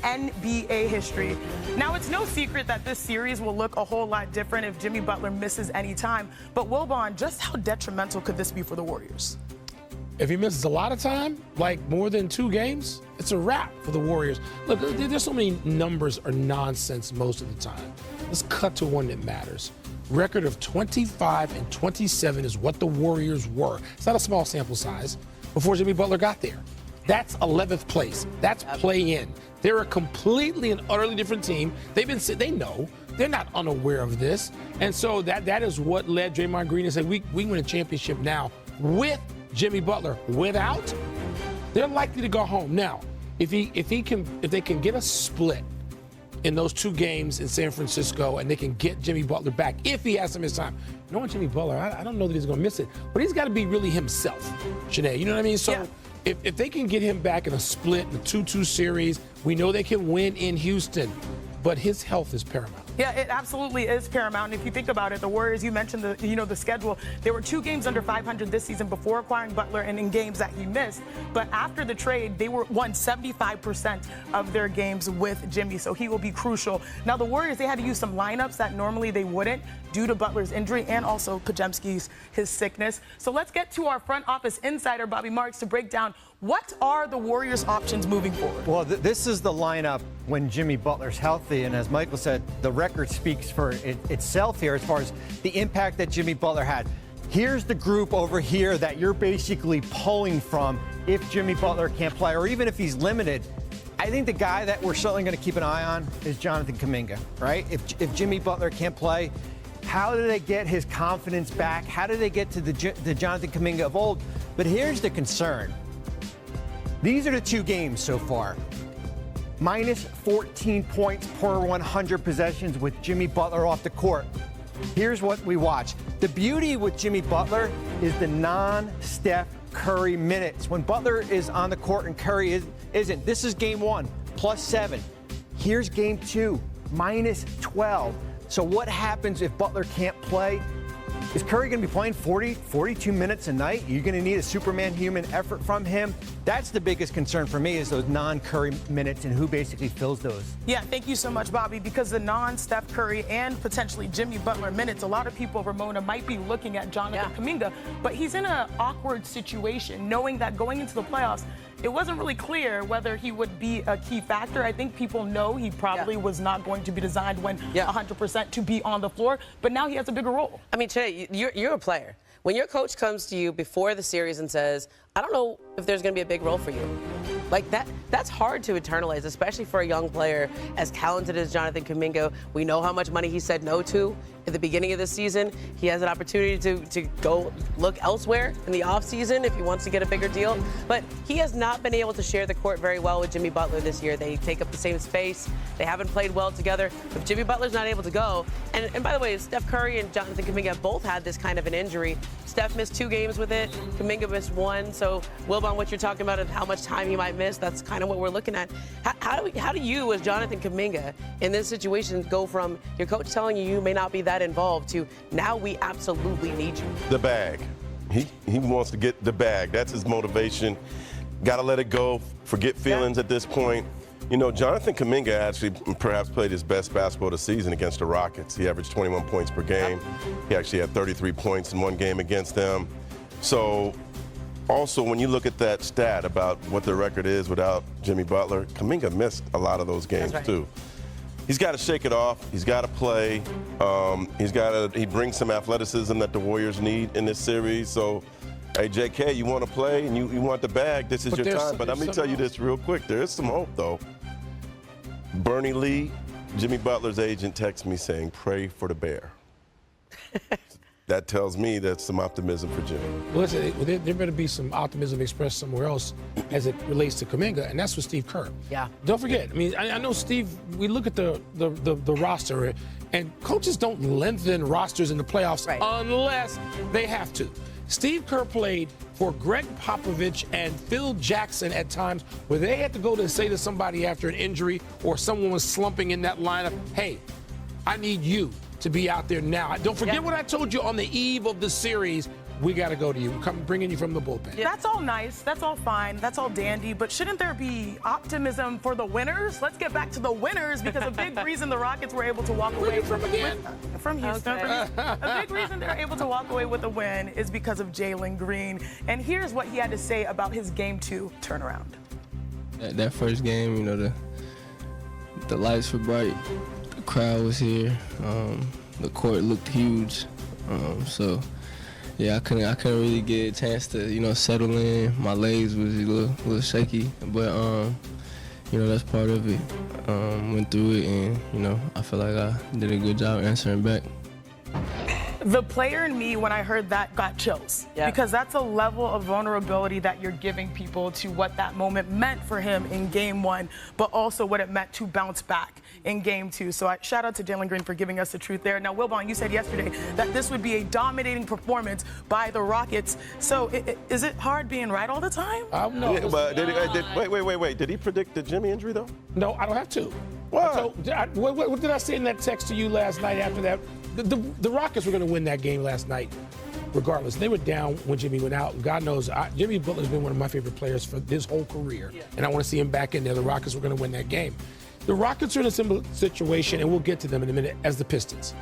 NBA history. Now, it's no secret that this series will look a whole lot different if Jimmy Butler misses any time. But Wilbon, just how detrimental could this be for the Warriors? If he misses a lot of time, like more than 2 games, it's a wrap for the Warriors. Look, there's so many numbers are nonsense most of the time. Let's cut to one that matters. Record of 25-27 is what the Warriors were. It's not a small sample size before Jimmy Butler got there. That's 11th place. That's play-in. They're a completely and utterly different team. They know. They're not unaware of this. And so that is what led Draymond Green to say, we win a championship now with Jimmy Butler. Without, they're likely to go home. Now, if they can get a split in those 2 games in San Francisco and they can get Jimmy Butler back, if he has some of his time. Knowing Jimmy Butler, I don't know that he's going to miss it, but he's got to be really himself, Shanae. You know what I mean? So yeah. If they can get him back in a split, in a 2-2 series, we know they can win in Houston, but his health is paramount. Yeah, it absolutely is paramount. And if you think about it, the Warriors, you mentioned the schedule. There were 2 games under 500 this season before acquiring Butler and in games that he missed. But after the trade, they won 75% of their games with Jimmy, so he will be crucial. Now, the Warriors, they had to use some lineups that normally they wouldn't due to Butler's injury and also Podziemski's his sickness. So let's get to our front office insider, Bobby Marks, to break down what are the Warriors' options moving forward. Well, this is the lineup when Jimmy Butler's healthy, and as Michael said, the record speaks for itself here as far as the impact that Jimmy Butler had. Here's the group over here that you're basically pulling from if Jimmy Butler can't play, or even if he's limited. I think the guy that we're certainly going to keep an eye on is Jonathan Kuminga, right? If Jimmy Butler can't play, how do they get his confidence back? How do they get to the Jonathan Kuminga of old? But here's the concern. These are the 2 games so far. Minus 14 points per 100 possessions with Jimmy Butler off the court. Here's what we watch. The beauty with Jimmy Butler is the non-Steph Curry minutes. When Butler is on the court and Curry isn't. This is game 1, +7. Here's game 2, minus 12. So what happens if Butler can't play? Is Curry going to be playing 42 minutes a night? You're going to need a Superman human effort from him. That's the biggest concern for me, is those non-Curry minutes and who basically fills those. Yeah, thank you so much, Bobby, because the non-Steph Curry and potentially Jimmy Butler minutes, a lot of people, Ramona, might be looking at Jonathan Kuminga, but he's in an awkward situation, knowing that going into the playoffs, it wasn't really clear whether he would be a key factor. I think people know he probably was not going to be designed when 100% to be on the floor, but now he has a bigger role. I mean, Che, you're a player. When your coach comes to you before the series and says, I don't know if there's going to be a big role for you, like that's hard to internalize, especially for a young player as talented as Jonathan Kuminga. We know how much money he said no to at the beginning of this season. He has an opportunity to go look elsewhere in the offseason if he wants to get a bigger deal. But he has not been able to share the court very well with Jimmy Butler this year. They take up the same space. They haven't played well together. If Jimmy Butler's not able to go, and by the way, Steph Curry and Jonathan Kuminga both had this kind of an injury. Steph missed 2 games with it. Kuminga missed 1. So, Wilbon, what you're talking about and how much time he might miss, that's kind of what we're looking at. How do you, as Jonathan Kuminga, in this situation, go from your coach telling you may not be that involved to now we absolutely need you? The bag. He wants to get the bag. That's his motivation. Got to let it go. Forget feelings at this point. You know, Jonathan Kuminga actually perhaps played his best basketball this season against the Rockets. He averaged 21 points per game. He actually had 33 points in 1 game against them. So, also, when you look at that stat about what the record is without Jimmy Butler, Kuminga missed a lot of those games too. He's got to shake it off. He's got to play. He brings some athleticism that the Warriors need in this series. So, hey, JK, you want to play and you want the bag, this is your time. But let me tell you this real quick. There is some hope, though. Bernie Lee, Jimmy Butler's agent, texts me saying, pray for the bear. That tells me there's some optimism for Jimmy. Well, listen, there better be some optimism expressed somewhere else as it relates to Kuminga, and that's with Steve Kerr. Yeah. Don't forget, I mean, I know Steve, we look at the roster, and coaches don't lengthen rosters in the playoffs unless they have to. Steve Kerr played for Greg Popovich and Phil Jackson at times where they had to go to say to somebody after an injury or someone was slumping in that lineup, hey, I need you to be out there now. Don't forget what I told you on the eve of the series we got to go to you. Bringing you from the bullpen. Yeah. That's all nice. That's all fine. That's all dandy. But shouldn't there be optimism for the winners? Let's get back to the winners, because a big reason the Rockets were able to walk away from again? From Houston. Okay. A big reason they're able to walk away with a win is because of Jalen Green. And here's what he had to say about his Game 2 turnaround. That first game, you know, the lights were bright, the crowd was here, the court looked huge, so yeah, I couldn't really get a chance to, you know, settle in. My legs was a little shaky, but you know, that's part of it. Went through it, and you know, I feel like I did a good job answering back. The player in me, when I heard that, got chills. Yeah. Because that's a level of vulnerability that you're giving people to what that moment meant for him in Game 1, but also what it meant to bounce back in Game 2. So shout out to Jalen Green for giving us the truth there. Now, Wilbon, you said yesterday that this would be a dominating performance by the Rockets. So is it hard being right all the time? No. Yeah, but wait. Did he predict the Jimmy injury, though? No, I don't have to. What? What did I say in that text to you last night after that? The Rockets were going to win that game last night, regardless. They were down when Jimmy went out. God knows, Jimmy Butler's been one of my favorite players for his whole career, and I want to see him back in there. The Rockets were going to win that game. The Rockets are in a similar situation, and we'll get to them in a minute, as the Pistons.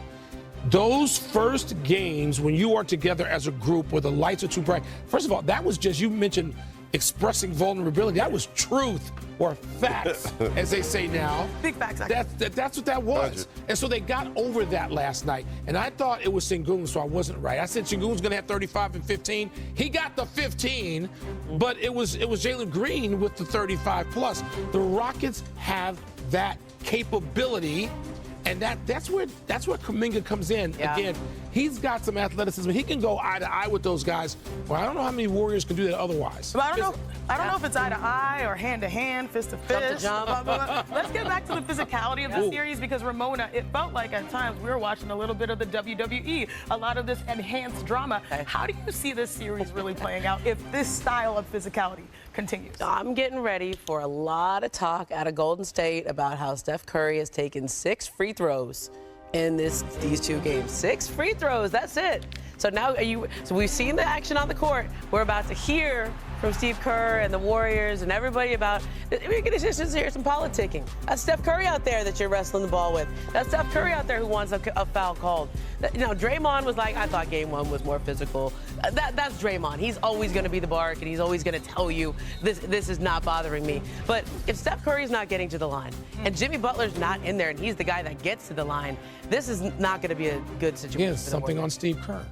Those first games when you are together as a group where the lights are too bright, first of all, that was just, you mentioned expressing vulnerability. That was truth or facts, as they say now. Big facts, That's what that was. And so they got over that last night. And I thought it was Sengun, so I wasn't right. I said Sengun's going to have 35 and 15. He got the 15, but it was Jalen Green with the 35 plus. The Rockets have that capability. And that's where Kuminga comes in. Yeah. Again, he's got some athleticism. He can go eye to eye with those guys. Well, I don't know how many Warriors can do that otherwise. But I don't know if it's eye to eye or hand to hand, fist to fist. Jump to jump. Let's get back to the physicality of the series, because Ramona, it felt like at times we were watching a little bit of the WWE, a lot of this enhanced drama. Okay. How do you see this series really playing out if this style of physicality continues? I'm getting ready for a lot of talk out of Golden State about how Steph Curry has taken 6 free throws in these 2 games. 6 free throws, that's it. So now so we've seen the action on the court. We're about to hear from Steve Kerr and the Warriors and everybody about, we're going to just hear some politicking. That's Steph Curry out there that you're wrestling the ball with. That's Steph Curry out there who wants a foul called. You know, Draymond was like, I thought Game 1 was more physical. That's Draymond. He's always going to be the bark, and he's always going to tell you, this is not bothering me. But if Steph Curry's not getting to the line, and Jimmy Butler's not in there, and he's the guy that gets to the line, this is not going to be a good situation. Again, something on Steve Kerr.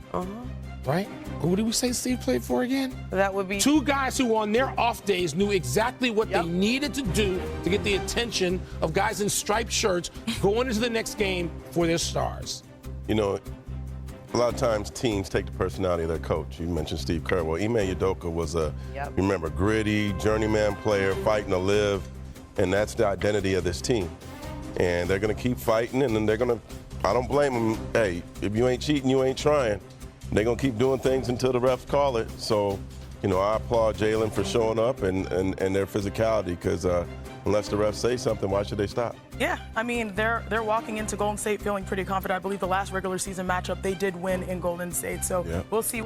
Right? Who did we say Steve played for again? That would be 2 guys who on their off days knew exactly what they needed to do to get the attention of guys in striped shirts going into the next game for their stars. You know, a lot of times teams take the personality of their coach. You mentioned Steve Kerr. Well, Ime Udoka was remember, gritty, journeyman player, fighting to live, and that's the identity of this team. And they're going to keep fighting, and then they're going to, I don't blame them. Hey, if you ain't cheating, you ain't trying. They're going to keep doing things until the refs call it. So, you know, I applaud Jalen for showing up and their physicality, because unless the refs say something, why should they stop? Yeah, I mean, they're walking into Golden State feeling pretty confident. I believe the last regular season matchup they did win in Golden State. So we'll see.